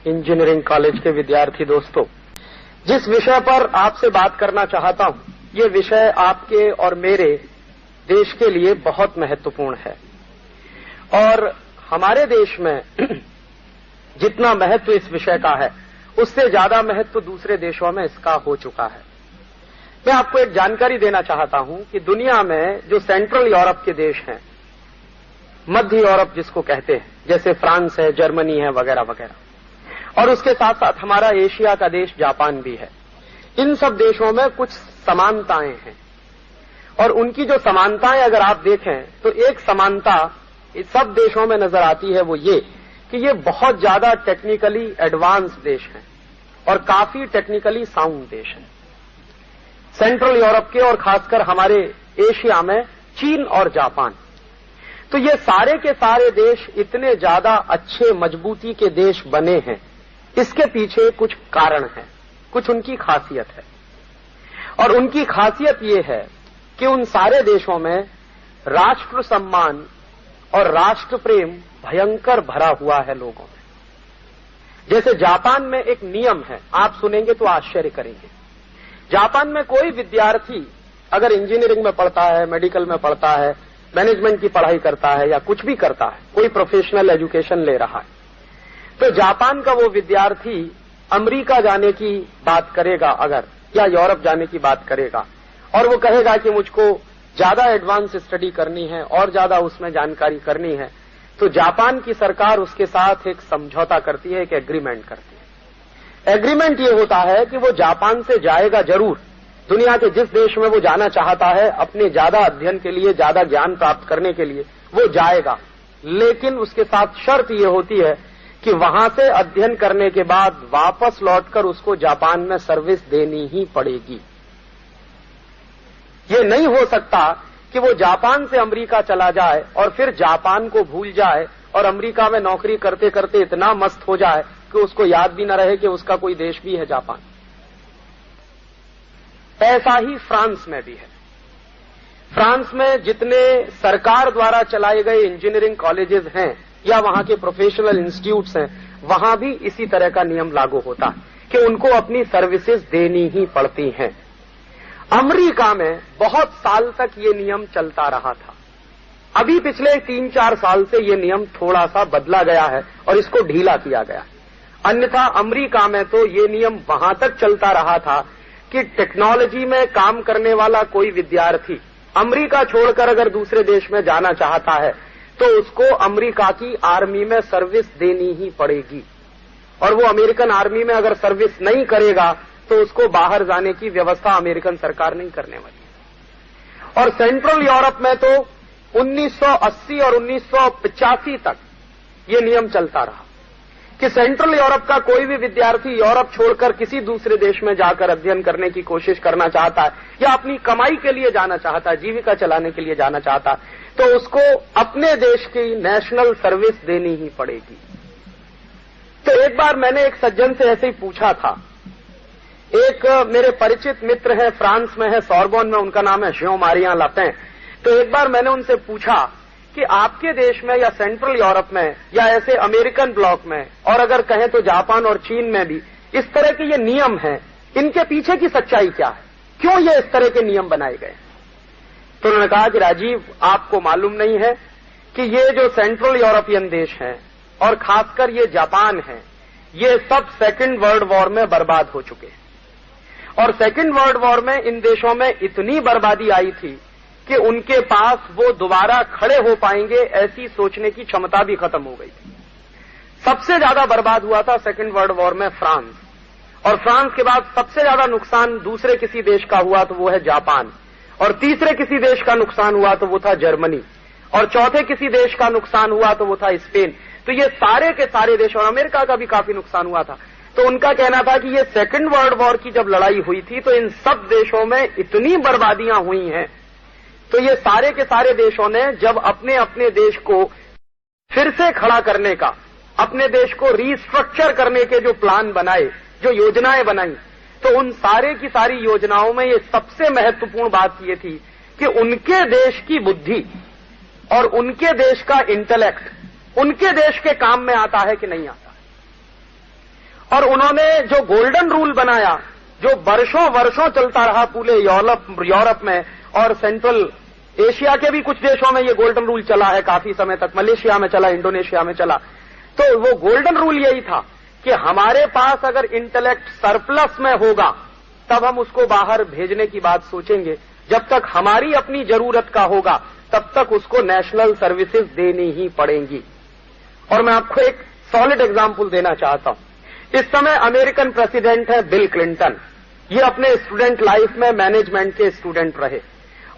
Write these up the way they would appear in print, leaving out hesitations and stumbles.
Engineering college के विद्यार्थी दोस्तों, जिस विषय पर आपसे बात करना चाहता हूं, ये विषय आपके और मेरे देश के लिए बहुत महत्वपूर्ण है और हमारे देश में जितना महत्व इस विषय का है, उससे ज्यादा महत्व दूसरे देशों में इसका हो चुका है। मैं आपको एक जानकारी देना चाहता हूं कि दुनिया में जो सेंट्रल यूरोप के देश हैं, मध्य यूरोप जिसको कहते हैं, जैसे फ्रांस है, जर्मनी है, वगैरह वगैरह, और उसके साथ साथ हमारा एशिया का देश जापान भी है, इन सब देशों में कुछ समानताएं हैं। और उनकी जो समानताएं अगर आप देखें तो एक समानता इस सब देशों में नजर आती है, वो ये कि ये बहुत ज्यादा टेक्निकली एडवांस देश हैं और काफी टेक्निकली साउंड देश हैं। सेंट्रल यूरोप के और खासकर हमारे एशिया में चीन और जापान, तो ये सारे के सारे देश इतने ज्यादा अच्छे मजबूती के देश बने हैं, इसके पीछे कुछ कारण है, कुछ उनकी खासियत है। और उनकी खासियत ये है कि उन सारे देशों में राष्ट्र सम्मान और राष्ट्र प्रेम भयंकर भरा हुआ है लोगों में। जैसे जापान में एक नियम है, आप सुनेंगे तो आश्चर्य करेंगे। जापान में कोई विद्यार्थी अगर इंजीनियरिंग में पढ़ता है, मेडिकल में पढ़ता है, मैनेजमेंट की पढ़ाई करता है या कुछ भी करता है, कोई प्रोफेशनल एजुकेशन ले रहा है, तो जापान का वो विद्यार्थी अमेरिका जाने की बात करेगा अगर, या यूरोप जाने की बात करेगा, और वो कहेगा कि मुझको ज्यादा एडवांस स्टडी करनी है और ज्यादा उसमें जानकारी करनी है, तो जापान की सरकार उसके साथ एक समझौता करती है, एक एग्रीमेंट करती है। एग्रीमेंट ये होता है कि वो जापान से जाएगा जरूर, दुनिया के जिस देश में वो जाना चाहता है अपने ज्यादा अध्ययन के लिए, ज्यादा ज्ञान प्राप्त करने के लिए वो जाएगा, लेकिन उसके साथ शर्त ये होती है कि वहां से अध्ययन करने के बाद वापस लौटकर उसको जापान में सर्विस देनी ही पड़ेगी। ये नहीं हो सकता कि वो जापान से अमेरिका चला जाए और फिर जापान को भूल जाए और अमेरिका में नौकरी करते करते इतना मस्त हो जाए कि उसको याद भी न रहे कि उसका कोई देश भी है जापान। ऐसा ही फ्रांस में भी है। फ्रांस में जितने सरकार द्वारा चलाए गए इंजीनियरिंग कॉलेजेस हैं या वहां के प्रोफेशनल इंस्टीट्यूट्स हैं, वहां भी इसी तरह का नियम लागू होता है कि उनको अपनी सर्विसेज देनी ही पड़ती हैं। अमेरिका में बहुत साल तक ये नियम चलता रहा था। अभी पिछले 3-4 साल से ये नियम थोड़ा सा बदला गया है और इसको ढीला किया गया। अन्यथा अमेरिका में तो ये नियम वहां तक चलता रहा था कि टेक्नोलॉजी में काम करने वाला कोई विद्यार्थी अमेरिका छोड़कर अगर दूसरे देश में जाना चाहता है तो उसको अमेरिका की आर्मी में सर्विस देनी ही पड़ेगी, और वो अमेरिकन आर्मी में अगर सर्विस नहीं करेगा तो उसको बाहर जाने की व्यवस्था अमेरिकन सरकार नहीं करने वाली। और सेंट्रल यूरोप में तो 1980 और 1985 तक ये नियम चलता रहा कि सेंट्रल यूरोप का कोई भी विद्यार्थी यूरोप छोड़कर किसी दूसरे देश में जाकर अध्ययन करने की कोशिश करना चाहता है या अपनी कमाई के लिए जाना चाहता है, जीविका चलाने के लिए जाना चाहता है, तो उसको अपने देश की नेशनल सर्विस देनी ही पड़ेगी। तो एक बार मैंने एक सज्जन से ऐसे ही पूछा था, एक मेरे परिचित मित्र है, फ्रांस में है, सोरबोन में, उनका नाम है जेan-मारी लपेन। तो एक बार मैंने उनसे पूछा कि आपके देश में या सेंट्रल यूरोप में या ऐसे अमेरिकन ब्लॉक में और अगर कहें तो जापान और चीन में भी इस तरह के ये नियम हैं, इनके पीछे की सच्चाई क्या है, क्यों ये इस तरह के नियम बनाए गए? तो उन्होंने कहा कि राजीव, आपको मालूम नहीं है कि ये जो सेंट्रल यूरोपियन देश हैं और खासकर ये जापान है, ये सब सेकेंड वर्ल्ड वॉर में बर्बाद हो चुके हैं। और सेकेंड वर्ल्ड वॉर में इन देशों में इतनी बर्बादी आई थी कि उनके पास वो दोबारा खड़े हो पाएंगे ऐसी सोचने की क्षमता भी खत्म हो गई थी। सबसे ज्यादा बर्बाद हुआ था सेकेंड वर्ल्ड वॉर में फ्रांस, और फ्रांस के बाद सबसे ज्यादा नुकसान दूसरे किसी देश का हुआ तो वो है जापान, और तीसरे किसी देश का नुकसान हुआ तो वो था जर्मनी, और चौथे किसी देश का नुकसान हुआ तो वो था स्पेन। तो ये सारे के सारे देश, और अमेरिका का भी काफी नुकसान हुआ था। तो उनका कहना था कि ये सेकेंड वर्ल्ड वॉर की जब लड़ाई हुई थी तो इन सब देशों में इतनी बर्बादियां हुई हैं, तो ये सारे के सारे देशों ने जब अपने अपने देश को फिर से खड़ा करने का, अपने देश को रीस्ट्रक्चर करने के जो प्लान बनाए, जो योजनाएं बनाई, तो उन सारे की सारी योजनाओं में ये सबसे महत्वपूर्ण बात ये थी कि उनके देश की बुद्धि और उनके देश का इंटेलेक्ट उनके देश के काम में आता है कि नहीं आता। और उन्होंने जो गोल्डन रूल बनाया, जो वर्षों वर्षों चलता रहा पूरे यूरोप में और सेंट्रल एशिया के भी कुछ देशों में ये गोल्डन रूल चला है काफी समय तक, मलेशिया में चला, इंडोनेशिया में चला। तो वो गोल्डन रूल यही था कि हमारे पास अगर इंटेलेक्ट सरप्लस में होगा तब हम उसको बाहर भेजने की बात सोचेंगे, जब तक हमारी अपनी जरूरत का होगा तब तक उसको नेशनल सर्विसेज देनी ही पड़ेंगी। और मैं आपको एक सॉलिड एग्जांपल देना चाहता हूं। इस समय अमेरिकन प्रेसिडेंट है बिल क्लिंटन। ये अपने स्टूडेंट लाइफ में मैनेजमेंट के स्टूडेंट रहे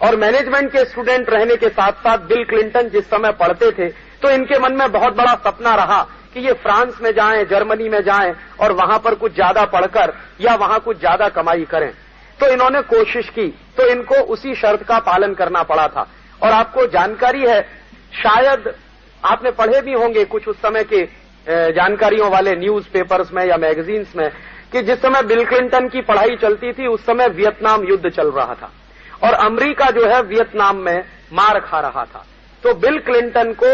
और मैनेजमेंट के स्टूडेंट रहने के साथ साथ बिल क्लिंटन जिस समय पढ़ते थे तो इनके मन में बहुत बड़ा सपना रहा कि ये फ्रांस में जाएं, जर्मनी में जाएं और वहां पर कुछ ज्यादा पढ़कर या वहां कुछ ज्यादा कमाई करें। तो इन्होंने कोशिश की, तो इनको उसी शर्त का पालन करना पड़ा था। और आपको जानकारी है, शायद आपने पढ़े भी होंगे कुछ उस समय के जानकारियों वाले न्यूज़पेपर्स में या मैगजीन्स में कि जिस समय बिल क्लिंटन की पढ़ाई चलती थी उस समय वियतनाम युद्ध चल रहा था और अमेरिका जो है वियतनाम में मार खा रहा था। तो बिल क्लिंटन को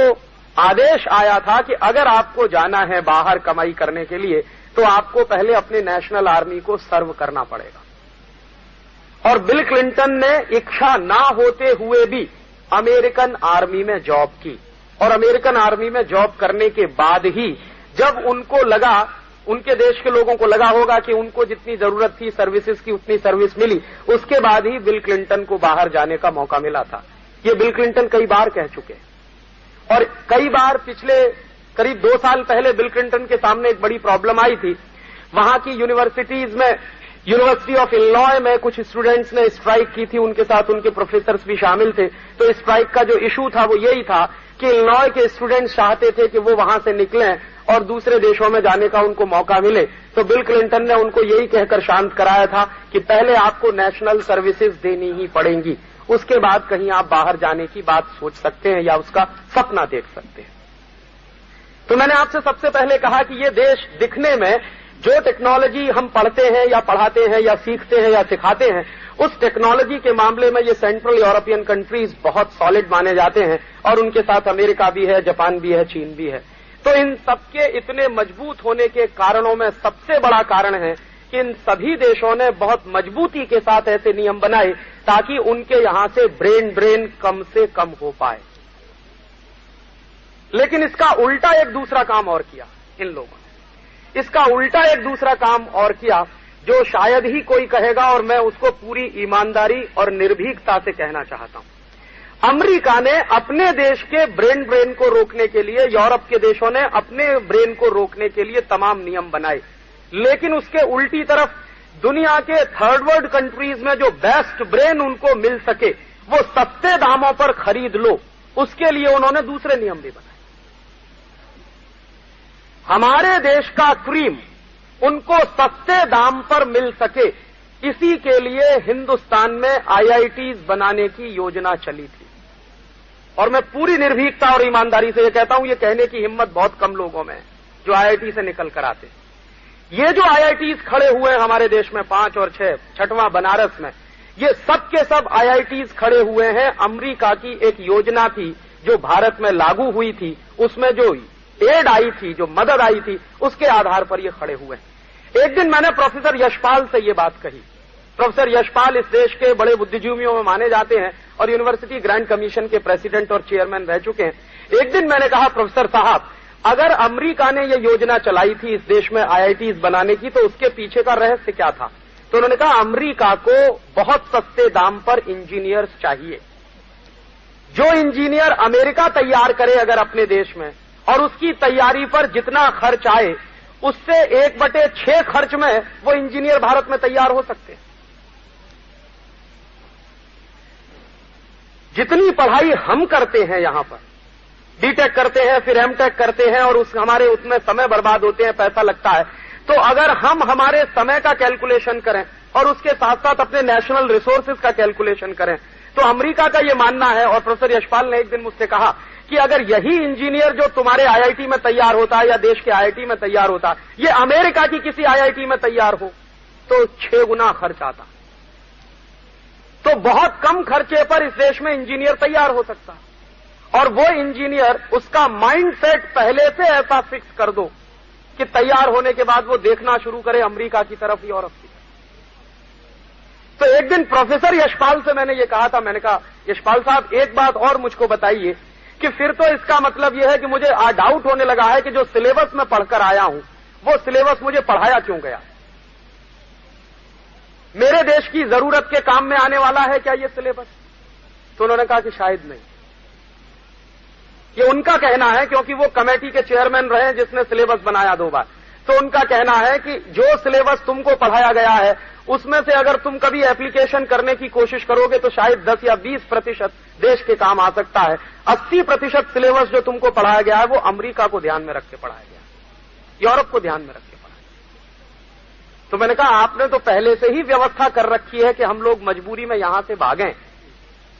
आदेश आया था कि अगर आपको जाना है बाहर कमाई करने के लिए तो आपको पहले अपने नेशनल आर्मी को सर्व करना पड़ेगा। और बिल क्लिंटन ने इच्छा ना होते हुए भी अमेरिकन आर्मी में जॉब की और अमेरिकन आर्मी में जॉब करने के बाद ही जब उनको लगा, उनके देश के लोगों को लगा होगा कि उनको जितनी जरूरत थी सर्विसेज की उतनी सर्विस मिली, उसके बाद ही बिल क्लिंटन को बाहर जाने का मौका मिला था। ये बिल क्लिंटन कई बार कह चुके हैं और कई बार पिछले करीब 2 साल पहले बिल क्लिंटन के सामने एक बड़ी प्रॉब्लम आई थी। वहां की यूनिवर्सिटीज में, यूनिवर्सिटी ऑफ इलिनॉय में कुछ स्टूडेंट्स ने स्ट्राइक की थी, उनके साथ उनके प्रोफेसर्स भी शामिल थे। तो स्ट्राइक का जो इशू था वो यही था कि इलिनॉय के स्टूडेंट्स चाहते थे कि वो वहां से निकलें और दूसरे देशों में जाने का उनको मौका मिले। तो बिल क्लिंटन ने उनको यही कहकर शांत कराया था कि पहले आपको नेशनल सर्विसेज देनी ही पड़ेंगी, उसके बाद कहीं आप बाहर जाने की बात सोच सकते हैं या उसका सपना देख सकते हैं। तो मैंने आपसे सबसे पहले कहा कि ये देश दिखने में जो टेक्नोलॉजी हम पढ़ते हैं या पढ़ाते हैं या सीखते हैं या सिखाते हैं, उस टेक्नोलॉजी के मामले में ये सेंट्रल यूरोपियन कंट्रीज बहुत सॉलिड माने जाते हैं और उनके साथ अमेरिका भी है, जापान भी है, चीन भी है। तो इन सबके इतने मजबूत होने के कारणों में सबसे बड़ा कारण है कि इन सभी देशों ने बहुत मजबूती के साथ ऐसे नियम बनाए ताकि उनके यहां से ब्रेन ड्रेन कम से कम हो पाए। लेकिन इसका उल्टा एक दूसरा काम और किया इन लोगों ने, इसका उल्टा एक दूसरा काम और किया जो शायद ही कोई कहेगा और मैं उसको पूरी ईमानदारी और निर्भीकता से कहना चाहता हूं। अमेरिका ने अपने देश के ब्रेन ड्रेन को रोकने के लिए, यूरोप के देशों ने अपने ब्रेन को रोकने के लिए तमाम नियम बनाए, लेकिन उसके उल्टी तरफ दुनिया के थर्ड वर्ल्ड कंट्रीज में जो बेस्ट ब्रेन उनको मिल सके वो सस्ते दामों पर खरीद लो, उसके लिए उन्होंने दूसरे नियम भी बनाए। हमारे देश का क्रीम उनको सस्ते दाम पर मिल सके, इसी के लिए हिंदुस्तान में आईआईटीज बनाने की योजना चली थी। और मैं पूरी निर्भीकता और ईमानदारी से ये कहता हूं, ये कहने की हिम्मत बहुत कम लोगों में है जो आईआईटी से निकल कर आते। ये जो आईआईटीज खड़े हुए हैं हमारे देश में 5 और 6, 6वां बनारस में, ये सब के सब आईआईटीज खड़े हुए हैं। अमेरिका की एक योजना थी जो भारत में लागू हुई थी, उसमें जो एड आई थी, जो मदद आई थी, उसके आधार पर ये खड़े हुए हैं। एक दिन मैंने प्रोफेसर यशपाल से ये बात कही। प्रोफेसर यशपाल इस देश के बड़े बुद्धिजीवियों में माने जाते हैं और यूनिवर्सिटी ग्रांट कमीशन के प्रेसिडेंट और चेयरमैन रह चुके हैं। एक दिन मैंने कहा, प्रोफेसर साहब, अगर अमेरिका ने ये योजना चलाई थी इस देश में आईआईटीज बनाने की, तो उसके पीछे का रहस्य क्या था? तो उन्होंने कहा, अमेरिका को बहुत सस्ते दाम पर इंजीनियर्स चाहिए। जो इंजीनियर अमेरिका तैयार करे अगर अपने देश में, और उसकी तैयारी पर जितना खर्च आए उससे 1/6 खर्च में वो इंजीनियर भारत में तैयार हो सकते हैं। जितनी पढ़ाई हम करते हैं यहां पर, बीटेक करते हैं, फिर एमटेक करते हैं और हमारे उसमें समय बर्बाद होते हैं, पैसा लगता है। तो अगर हम हमारे समय का कैलकुलेशन करें और उसके साथ साथ अपने नेशनल रिसोर्सेज का कैलकुलेशन करें, तो अमेरिका का ये मानना है, और प्रोफेसर यशपाल ने एक दिन मुझसे कहा कि अगर यही इंजीनियर जो तुम्हारे आईआईटी में तैयार होता है या देश के आईआईटी में तैयार होता है, ये अमेरिका की किसी आईआईटी में तैयार हो तो 6 गुना खर्च आता। तो बहुत कम खर्चे पर इस देश में इंजीनियर तैयार हो सकता है। और वो इंजीनियर, उसका माइंडसेट पहले से ऐसा फिक्स कर दो कि तैयार होने के बाद वो देखना शुरू करे अमेरिका की तरफ, यूरोप की तरफ। तो एक दिन प्रोफेसर यशपाल से मैंने ये कहा था, मैंने कहा यशपाल साहब एक बात और मुझको बताइए कि फिर तो इसका मतलब यह है कि मुझे डाउट होने लगा है कि जो सिलेबस में पढ़कर आया हूं वो सिलेबस मुझे पढ़ाया क्यों गया? मेरे देश की जरूरत के काम में आने वाला है क्या ये सिलेबस? तो उन्होंने कहा कि शायद नहीं। ये उनका कहना है, क्योंकि वो कमेटी के चेयरमैन रहे हैं जिसने सिलेबस बनाया 2 बार। तो उनका कहना है कि जो सिलेबस तुमको पढ़ाया गया है उसमें से अगर तुम कभी एप्लीकेशन करने की कोशिश करोगे तो शायद 10 या 20% देश के काम आ सकता है। 80% सिलेबस जो तुमको पढ़ाया गया है वो अमेरिका को ध्यान में रख के पढ़ाया गया है, यूरोप को ध्यान में रख के पढ़ाया गया। तो मैंने कहा आपने तो पहले से ही व्यवस्था कर रखी है कि हम लोग मजबूरी में यहां से भागें।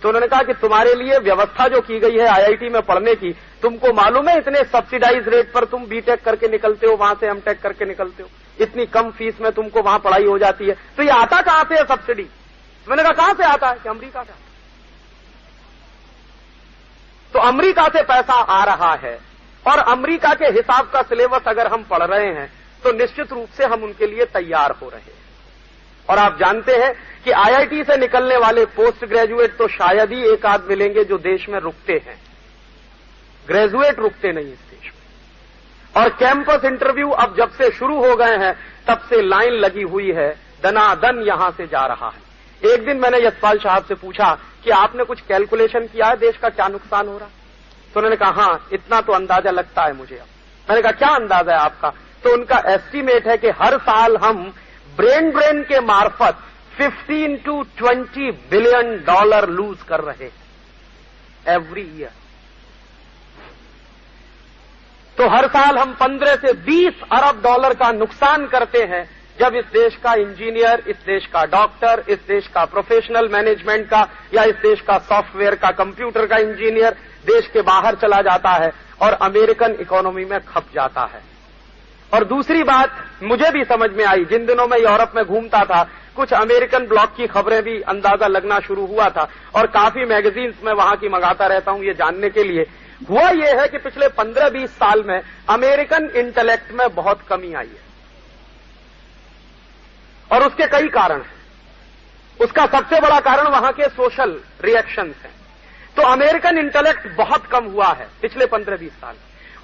तो उन्होंने कहा कि तुम्हारे लिए व्यवस्था जो की गई है आईआईटी में पढ़ने की, तुमको मालूम है इतने सब्सिडाइज रेट पर तुम बीटेक करके निकलते हो, वहां से एमटेक करके निकलते हो, इतनी कम फीस में तुमको वहां पढ़ाई हो जाती है। तो ये आता कहां से है सब्सिडी? मैंने कहा कहां से आता है? कि अमेरिका से। तो अमेरिका से पैसा आ रहा है और अमेरिका के हिसाब का सिलेबस अगर हम पढ़ रहे हैं तो निश्चित रूप से हम उनके लिए तैयार हो रहे हैं। और आप जानते हैं कि आईआईटी से निकलने वाले पोस्ट ग्रेजुएट तो शायद ही एक आध मिलेंगे जो देश में रुकते हैं, ग्रेजुएट रुकते नहीं इस देश में। और कैंपस इंटरव्यू अब जब से शुरू हो गए हैं तब से लाइन लगी हुई है, दनादन यहां से जा रहा है। एक दिन मैंने यशपाल साहब से पूछा कि आपने कुछ कैलकुलेशन किया है देश का क्या नुकसान हो रहा? तो उन्होंने कहा हाँ इतना तो अंदाजा लगता है मुझे। अब मैंने कहा क्या अंदाजा है आपका? तो उनका एस्टीमेट है कि हर साल हम ब्रेन ड्रेन के मार्फत 15 to 20 बिलियन डॉलर लूज कर रहे हैं एवरी ईयर। तो हर साल हम 15 से 20 अरब डॉलर का नुकसान करते हैं जब इस देश का इंजीनियर, इस देश का डॉक्टर, इस देश का प्रोफेशनल मैनेजमेंट का या इस देश का सॉफ्टवेयर का, कंप्यूटर का इंजीनियर देश के बाहर चला जाता है और अमेरिकन इकोनॉमी में खप जाता है। और दूसरी बात मुझे भी समझ में आई, जिन दिनों मैं यूरोप में घूमता था कुछ अमेरिकन ब्लॉक की खबरें भी अंदाजा लगना शुरू हुआ था और काफी मैगजीन्स में वहां की मंगाता रहता हूं ये जानने के लिए। हुआ यह है कि पिछले 15-20 साल में अमेरिकन इंटेलेक्ट में बहुत कमी आई है और उसके कई कारण हैं। उसका सबसे बड़ा कारण वहां के सोशल रिएक्शंस हैं। तो अमेरिकन इंटेलेक्ट बहुत कम हुआ है पिछले 15-20 साल।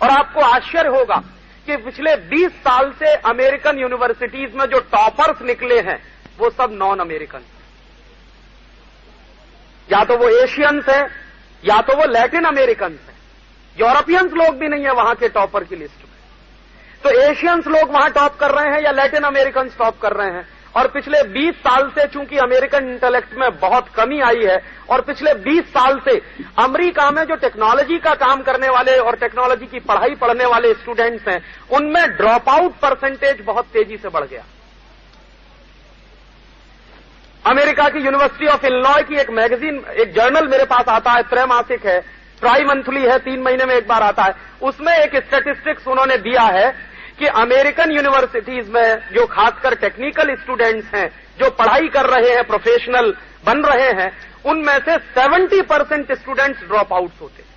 और आपको आश्चर्य होगा कि पिछले 20 साल से अमेरिकन यूनिवर्सिटीज में जो टॉपर्स निकले हैं वो सब नॉन अमेरिकन, या तो वो एशियंस हैं या तो वो लैटिन अमेरिकन हैं। यूरोपियंस लोग भी नहीं है वहां के टॉपर की लिस्ट में। तो एशियंस लोग वहां टॉप कर रहे हैं या लैटिन अमेरिकन टॉप कर रहे हैं। और पिछले 20 साल से चूंकि अमेरिकन इंटेलेक्ट में बहुत कमी आई है और पिछले 20 साल से अमेरिका में जो टेक्नोलॉजी का काम करने वाले और टेक्नोलॉजी की पढ़ाई पढ़ने वाले स्टूडेंट्स हैं उनमें ड्रॉप आउट परसेंटेज बहुत तेजी से बढ़ गया। अमेरिका की यूनिवर्सिटी ऑफ इलिनॉय की एक मैगजीन, एक जर्नल मेरे पास आता है, त्रैमासिक है, ट्राई मंथली है, 3 महीने में एक बार आता है। उसमें एक स्टैटिस्टिक्स उन्होंने दिया है कि अमेरिकन यूनिवर्सिटीज में जो खासकर टेक्निकल स्टूडेंट्स हैं जो पढ़ाई कर रहे हैं, प्रोफेशनल बन रहे हैं, उनमें से 70% स्टूडेंट्स ड्रॉप आउट्स होते हैं।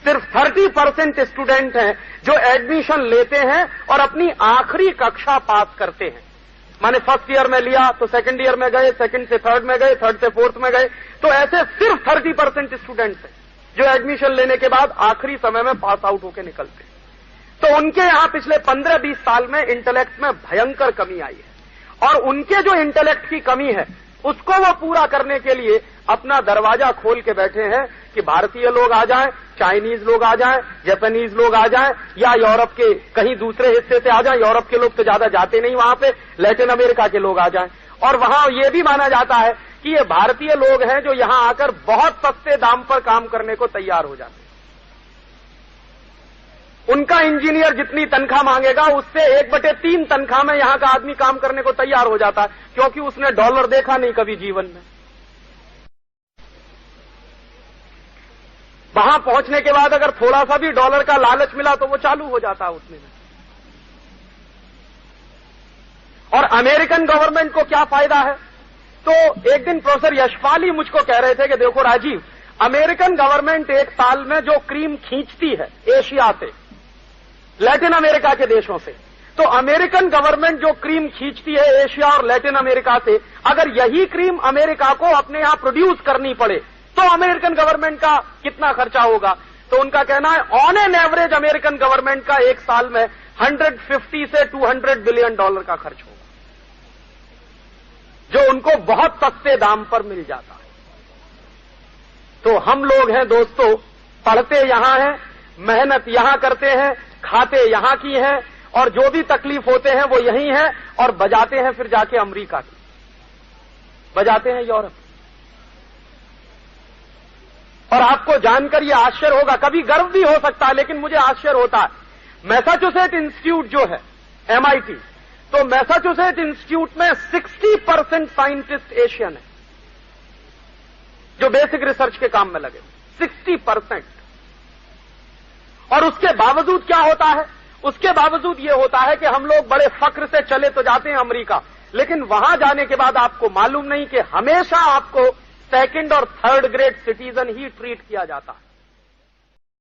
सिर्फ 30% स्टूडेंट हैं जो एडमिशन लेते हैं और अपनी आखिरी कक्षा पास करते हैं। माने फर्स्ट ईयर में लिया तो सेकंड ईयर में गए, सेकंड से थर्ड में गए, थर्ड से फोर्थ में गए। तो ऐसे सिर्फ 30% स्टूडेंट्स हैं जो एडमिशन लेने के बाद आखिरी समय में पास आउट होकर निकलते हैं। तो उनके यहां पिछले 15-20 साल में इंटेलेक्ट में भयंकर कमी आई है और उनके जो इंटेलेक्ट की कमी है उसको वो पूरा करने के लिए अपना दरवाजा खोल के बैठे हैं कि भारतीय लोग आ जाएं, चाइनीज लोग आ जाएं, जापानीज लोग आ जाएं या यूरोप के कहीं दूसरे हिस्से से आ जाएं। यूरोप के लोग तो ज्यादा जाते नहीं वहां पे, लैटिन अमेरिका के लोग आ जाएं। और वहां ये भी माना जाता है कि ये भारतीय लोग हैं जो यहां आकर बहुत सस्ते दाम पर काम करने को तैयार हो जाते हैं। उनका इंजीनियर जितनी तनख्वाह मांगेगा उससे 1/3 तनख्वाह में यहां का आदमी काम करने को तैयार हो जाता है, क्योंकि उसने डॉलर देखा नहीं कभी जीवन में। वहां पहुंचने के बाद अगर थोड़ा सा भी डॉलर का लालच मिला तो वो चालू हो जाता है उसमें। और अमेरिकन गवर्नमेंट को क्या फायदा है? तो एक दिन प्रोफेसर यशपाल ही मुझको कह रहे थे कि देखो राजीव, अमेरिकन गवर्नमेंट एक साल में जो क्रीम खींचती है एशिया से लैटिन अमेरिका के देशों से। तो अमेरिकन गवर्नमेंट जो क्रीम खींचती है एशिया और लैटिन अमेरिका से, अगर यही क्रीम अमेरिका को अपने यहां प्रोड्यूस करनी पड़े तो अमेरिकन गवर्नमेंट का कितना खर्चा होगा? तो उनका कहना है on an average American government का एक साल में 150 से 200 बिलियन डॉलर का खर्च होगा, जो उनको बहुत सस्ते दाम पर मिल जाता है। तो हम लोग हैं दोस्तों, पढ़ते यहां हैं, मेहनत यहां करते हैं, खाते यहां की हैं, और जो भी तकलीफ होते हैं वो यही है, और बजाते हैं फिर जाके अमेरिका की, बजाते हैं यूरोप। और आपको जानकर ये आश्चर्य होगा, कभी गर्व भी हो सकता है, लेकिन मुझे आश्चर्य होता है, मैसाचुसेट इंस्टीट्यूट जो है MIT, तो मैसाचुसेट इंस्टीट्यूट में 60% साइंटिस्ट एशियन है जो बेसिक रिसर्च के काम में लगे, 60%। और उसके बावजूद क्या होता है? उसके बावजूद यह होता है कि हम लोग बड़े फक्र से चले तो जाते हैं अमेरिका, लेकिन वहां जाने के बाद आपको मालूम नहीं कि हमेशा आपको सेकंड और थर्ड ग्रेड सिटीजन ही ट्रीट किया जाता है।